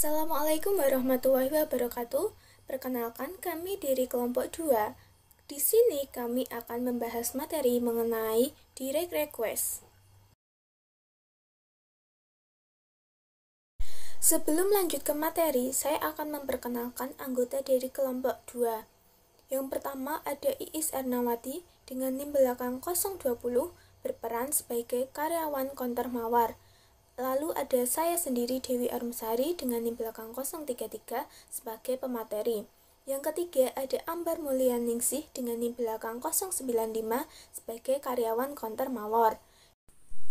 Assalamualaikum warahmatullahi wabarakatuh. Perkenalkan, kami dari kelompok 2. Di sini kami akan membahas materi mengenai direct request. Sebelum lanjut ke materi, saya akan memperkenalkan anggota dari kelompok 2. Yang pertama ada Iis Ernawati dengan NIM belakang 020 berperan sebagai karyawan konter mawar. Lalu ada saya sendiri Dewi Arumsari dengan NIM belakang 033 sebagai pemateri. Yang ketiga ada Ambar Mulyaningsih dengan NIM belakang 095 sebagai karyawan konter mawar.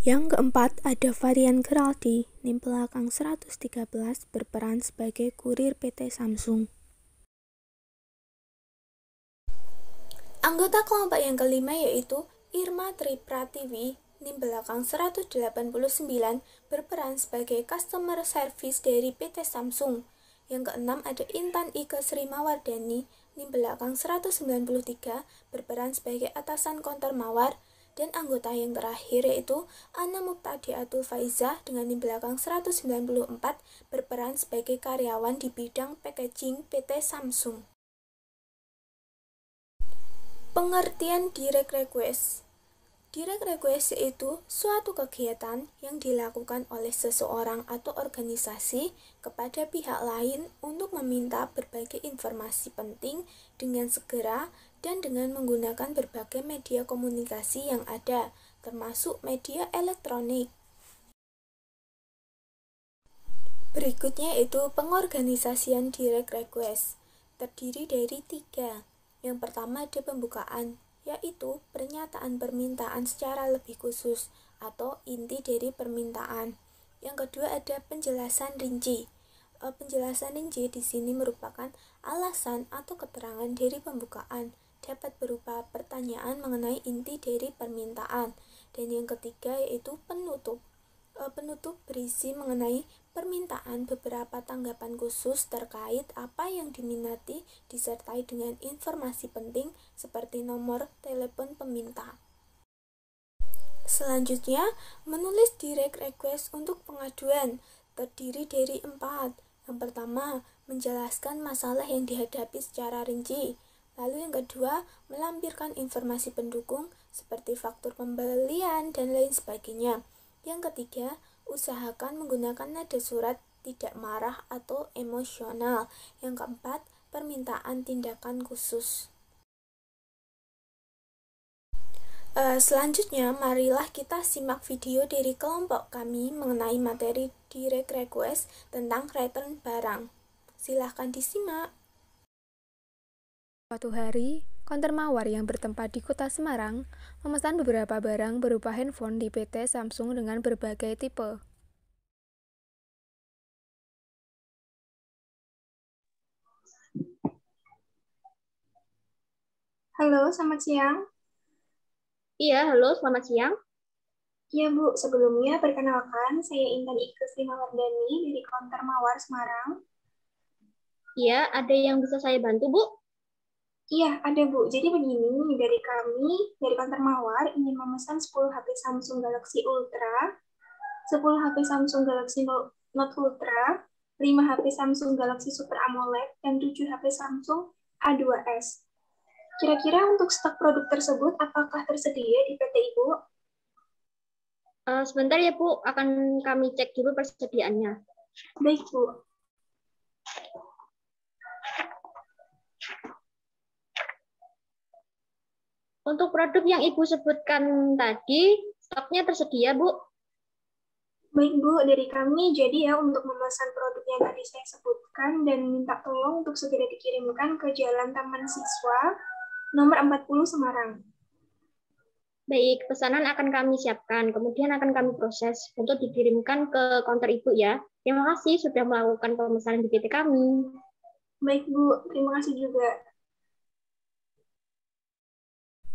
Yang keempat ada Varian Geraldi NIM belakang 113 berperan sebagai kurir PT Samsung. Anggota kelompok yang kelima yaitu Irma Tripratiwi NIM belakang 189 berperan sebagai customer service dari PT Samsung. Yang keenam ada Intan Ika Srimawardani NIM belakang 193 berperan sebagai atasan konter mawar. Dan anggota yang terakhir yaitu Ana Muktadiatul Faizah dengan NIM belakang 194 berperan sebagai karyawan di bidang packaging PT Samsung. Pengertian direct request. Direct request yaitu suatu kegiatan yang dilakukan oleh seseorang atau organisasi kepada pihak lain untuk meminta berbagai informasi penting dengan segera dan dengan menggunakan berbagai media komunikasi yang ada, termasuk media elektronik. Berikutnya yaitu pengorganisasian direct request. Terdiri dari 3. Yang pertama ada pembukaan, yaitu pernyataan permintaan secara lebih khusus atau inti dari permintaan. Yang kedua ada penjelasan rinci. Penjelasan rinci di sini merupakan alasan atau keterangan dari pembukaan, dapat berupa pertanyaan mengenai inti dari permintaan. Dan yang ketiga yaitu penutup. Penutup berisi mengenai permintaan beberapa tanggapan khusus terkait apa yang diminati disertai dengan informasi penting seperti nomor telepon peminta. Selanjutnya, menulis direct request untuk pengaduan terdiri dari 4. Yang pertama, menjelaskan masalah yang dihadapi secara rinci. Lalu yang kedua, melampirkan informasi pendukung seperti faktur pembelian dan lain sebagainya. Yang ketiga, usahakan menggunakan nada surat tidak marah atau emosional. Yang keempat, permintaan tindakan khusus. Selanjutnya, marilah kita simak video dari kelompok kami mengenai materi direct request tentang return barang. Silahkan disimak. Suatu hari, konter mawar yang bertempat di kota Semarang memesan beberapa barang berupa handphone di PT Samsung dengan berbagai tipe. Halo, selamat siang. Iya, halo, selamat siang. Iya, Bu. Sebelumnya, perkenalkan, saya Intan Ika Srimawardani dari Konter Mawar Semarang. Iya, ada yang bisa saya bantu, Bu? Iya, ada, Bu. Jadi begini, dari kami, dari Konter Mawar, ingin memesan 10 HP Samsung Galaxy Ultra, 10 HP Samsung Galaxy Note Ultra, 5 HP Samsung Galaxy Super AMOLED, dan 7 HP Samsung A2S. Kira-kira untuk stok produk tersebut, apakah tersedia di PT Ibu? Sebentar ya, Bu. Akan kami cek dulu persediaannya. Baik, Bu. Untuk produk yang Ibu sebutkan tadi, stoknya tersedia, Bu? Baik, Bu. Dari kami, jadi ya untuk memesan produk yang tadi saya sebutkan dan minta tolong untuk segera dikirimkan ke Jalan Taman Siswa, nomor 40 Semarang. Baik, pesanan akan kami siapkan, kemudian akan kami proses untuk dikirimkan ke konter Ibu ya. Terima kasih sudah melakukan pemesanan di PT kami. Baik, Bu. Terima kasih juga.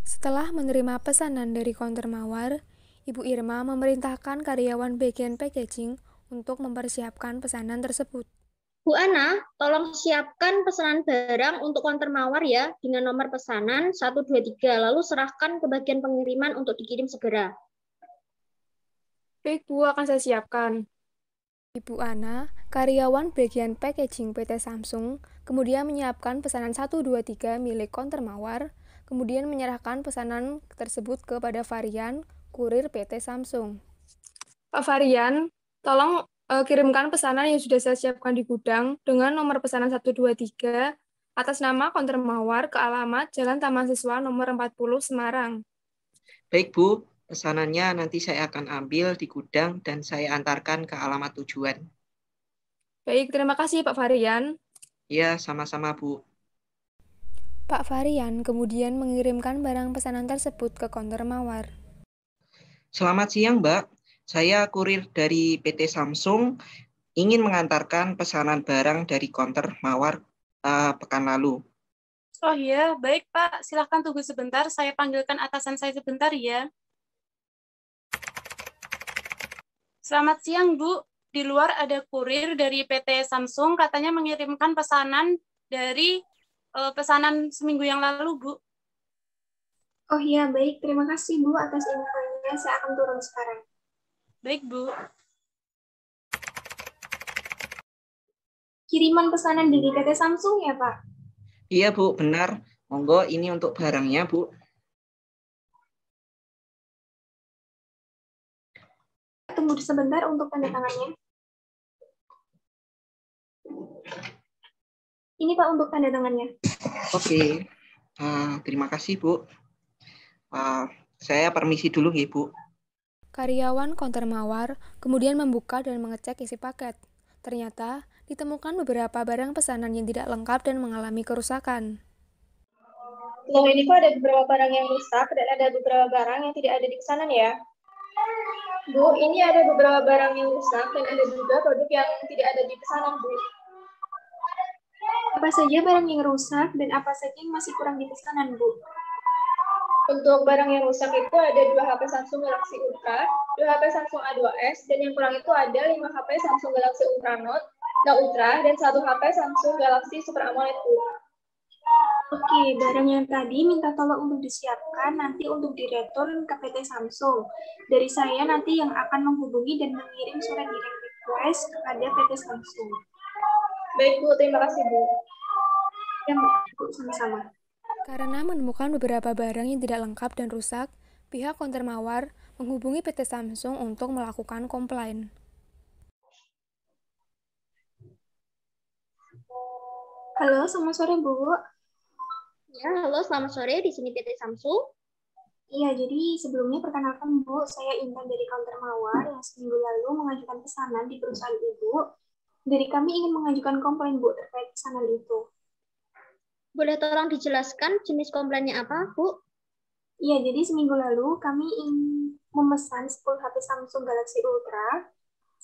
Setelah menerima pesanan dari konter mawar, Ibu Irma memerintahkan karyawan bagian packaging untuk mempersiapkan pesanan tersebut. Bu Ana, tolong siapkan pesanan barang untuk konter mawar ya, dengan nomor pesanan 123, lalu serahkan ke bagian pengiriman untuk dikirim segera. Baik, Bu, akan saya siapkan. Ibu Ana, karyawan bagian packaging PT Samsung, kemudian menyiapkan pesanan 123 milik Konter Mawar, kemudian menyerahkan pesanan tersebut kepada Varian, kurir PT Samsung. Pak Varian, tolong kirimkan pesanan yang sudah saya siapkan di gudang dengan nomor pesanan 123 atas nama Konter Mawar ke alamat Jalan Taman Siswa nomor 40 Semarang. Baik Bu, pesanannya nanti saya akan ambil di gudang dan saya antarkan ke alamat tujuan. Baik, terima kasih Pak Varian. Ya, sama-sama Bu. Pak Varian kemudian mengirimkan barang pesanan tersebut ke Konter Mawar. Selamat siang Mbak, saya kurir dari PT Samsung ingin mengantarkan pesanan barang dari Konter Mawar pekan lalu. Oh iya, baik Pak. Silahkan tunggu sebentar. Saya panggilkan atasan saya sebentar ya. Selamat siang, Bu. Di luar ada kurir dari PT Samsung, katanya mengirimkan pesanan dari pesanan seminggu yang lalu, Bu. Oh iya, baik. Terima kasih, Bu, atas infonya. Saya akan turun sekarang. Baik, Bu. Kiriman pesanan dari PT Samsung ya, Pak? Iya, Bu, benar. Monggo, ini untuk barangnya, Bu. Tunggu sebentar untuk tanda tangannya. Ini, Pak, untuk tanda tangannya. Oke. Terima kasih, Bu. Saya permisi dulu, ya, Bu. Karyawan Konter Mawar kemudian membuka dan mengecek isi paket. Ternyata ditemukan beberapa barang pesanan yang tidak lengkap dan mengalami kerusakan. Loh, ini kok ada beberapa barang yang rusak dan ada beberapa barang yang tidak ada di pesanan ya? Bu, ini ada beberapa barang yang rusak dan ada juga produk yang tidak ada di pesanan, Bu. Apa saja barang yang rusak dan apa saja yang masih kurang di pesanan, Bu? Untuk barang yang rusak itu ada 2 HP Samsung Galaxy Ultra, 2 HP Samsung A2s, dan yang kurang itu ada 5 HP Samsung Galaxy Ultra Note Ultra, dan 1 HP Samsung Galaxy Super AMOLED. Oke, barang yang tadi minta tolong untuk disiapkan nanti untuk direturn ke PT Samsung. Dari saya nanti yang akan menghubungi dan mengirim surat direct request kepada PT Samsung. Baik, Bu. Terima kasih, Bu. Ya, Bu, sama-sama. Karena menemukan beberapa barang yang tidak lengkap dan rusak, pihak Konter Mawar menghubungi PT Samsung untuk melakukan komplain. Halo, selamat sore, Bu. Ya, halo, selamat sore. Di sini PT Samsung. Iya, jadi sebelumnya perkenalkan, Bu, saya Intan dari Konter Mawar yang seminggu lalu mengajukan pesanan di perusahaan Ibu. Dari kami ingin mengajukan komplain, Bu, terkait pesanan itu. Boleh tolong dijelaskan jenis komplainnya apa, Bu? Iya, jadi seminggu lalu kami ingin memesan 10 HP Samsung Galaxy Ultra,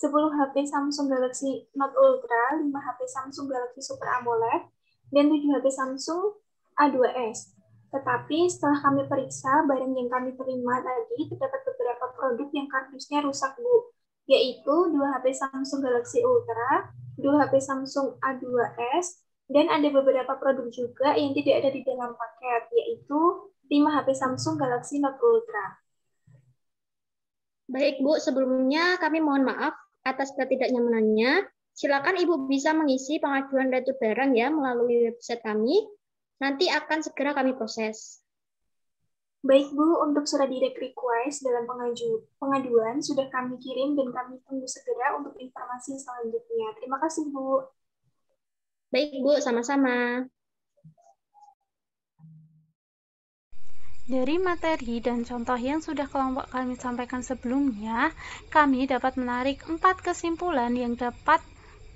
10 HP Samsung Galaxy Note Ultra, 5 HP Samsung Galaxy Super AMOLED, dan 7 HP Samsung A2s. Tetapi setelah kami periksa, barang yang kami terima tadi terdapat beberapa produk yang kardusnya rusak, Bu, yaitu 2 HP Samsung Galaxy Ultra, 2 HP Samsung A2s, dan ada beberapa produk juga yang tidak ada di dalam paket, yaitu 5 HP Samsung Galaxy Note Ultra. Baik, Bu. Sebelumnya kami mohon maaf atas ketidaknyamanannya. Silakan Ibu bisa mengisi pengajuan retur barang ya melalui website kami. Nanti akan segera kami proses. Baik, Bu. Untuk surat direct request dalam pengaduan sudah kami kirim dan kami tunggu segera untuk informasi selanjutnya. Terima kasih, Bu. Baik, Bu, sama-sama. Dari materi dan contoh yang sudah kelompok kami sampaikan sebelumnya, kami dapat menarik 4 kesimpulan yang dapat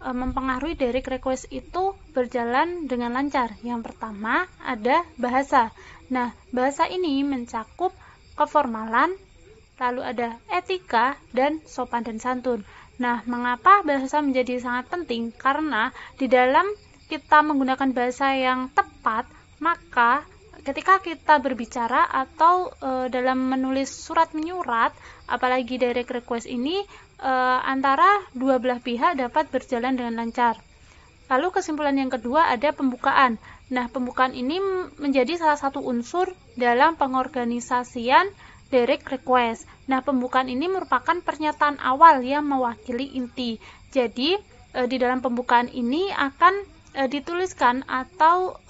mempengaruhi direct request itu berjalan dengan lancar. Yang pertama ada bahasa. Nah, bahasa ini mencakup keformalan, lalu ada etika, dan sopan dan santun. Nah, mengapa bahasa menjadi sangat penting? Karena di dalam kita menggunakan bahasa yang tepat, maka ketika kita berbicara atau dalam menulis surat menyurat, apalagi direct request ini, antara dua belah pihak dapat berjalan dengan lancar. Lalu kesimpulan yang kedua ada pembukaan. Nah, pembukaan ini menjadi salah satu unsur dalam pengorganisasian direct request. Nah, pembukaan ini merupakan pernyataan awal yang mewakili inti. Jadi di dalam pembukaan ini akan dituliskan atau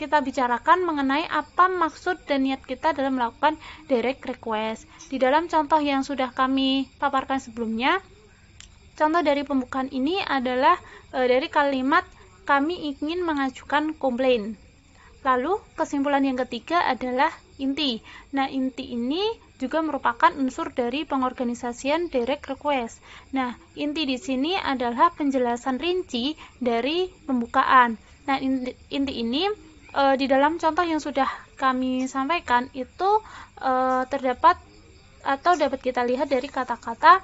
kita bicarakan mengenai apa maksud dan niat kita dalam melakukan direct request. Di dalam contoh yang sudah kami paparkan sebelumnya, contoh dari pembukaan ini adalah dari kalimat kami ingin mengajukan komplain. Lalu kesimpulan yang ketiga adalah inti. Nah, inti ini juga merupakan unsur dari pengorganisasian direct request. Nah, inti di sini adalah penjelasan rinci dari pembukaan. Nah, inti ini di dalam contoh yang sudah kami sampaikan itu terdapat atau dapat kita lihat dari kata-kata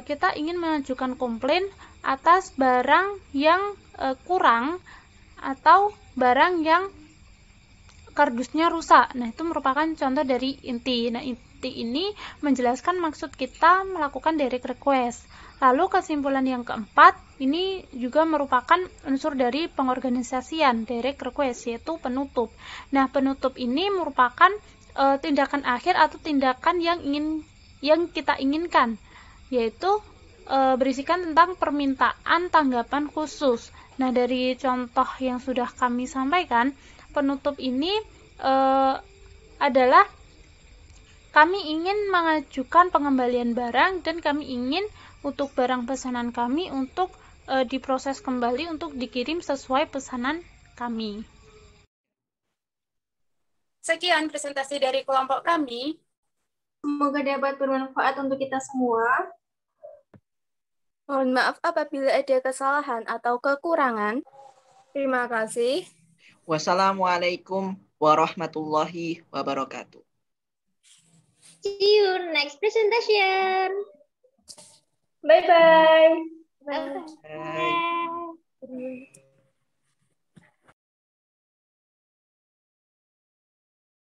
kita ingin mengajukan komplain atas barang yang kurang atau barang yang kardusnya rusak. Nah, itu merupakan contoh dari inti. Nah, inti ini menjelaskan maksud kita melakukan direct request. Lalu kesimpulan yang keempat, ini juga merupakan unsur dari pengorganisasian direct request, yaitu penutup. Nah, penutup ini merupakan tindakan akhir atau tindakan yang kita inginkan, yaitu berisikan tentang permintaan tanggapan khusus. Nah, dari contoh yang sudah kami sampaikan, penutup ini adalah kami ingin mengajukan pengembalian barang dan kami ingin untuk barang pesanan kami untuk diproses kembali untuk dikirim sesuai pesanan kami. Sekian presentasi dari kelompok kami. Semoga dapat bermanfaat untuk kita semua. Mohon maaf apabila ada kesalahan atau kekurangan. Terima kasih. Wassalamualaikum warahmatullahi wabarakatuh. See you next presentation. Bye-bye. Bye.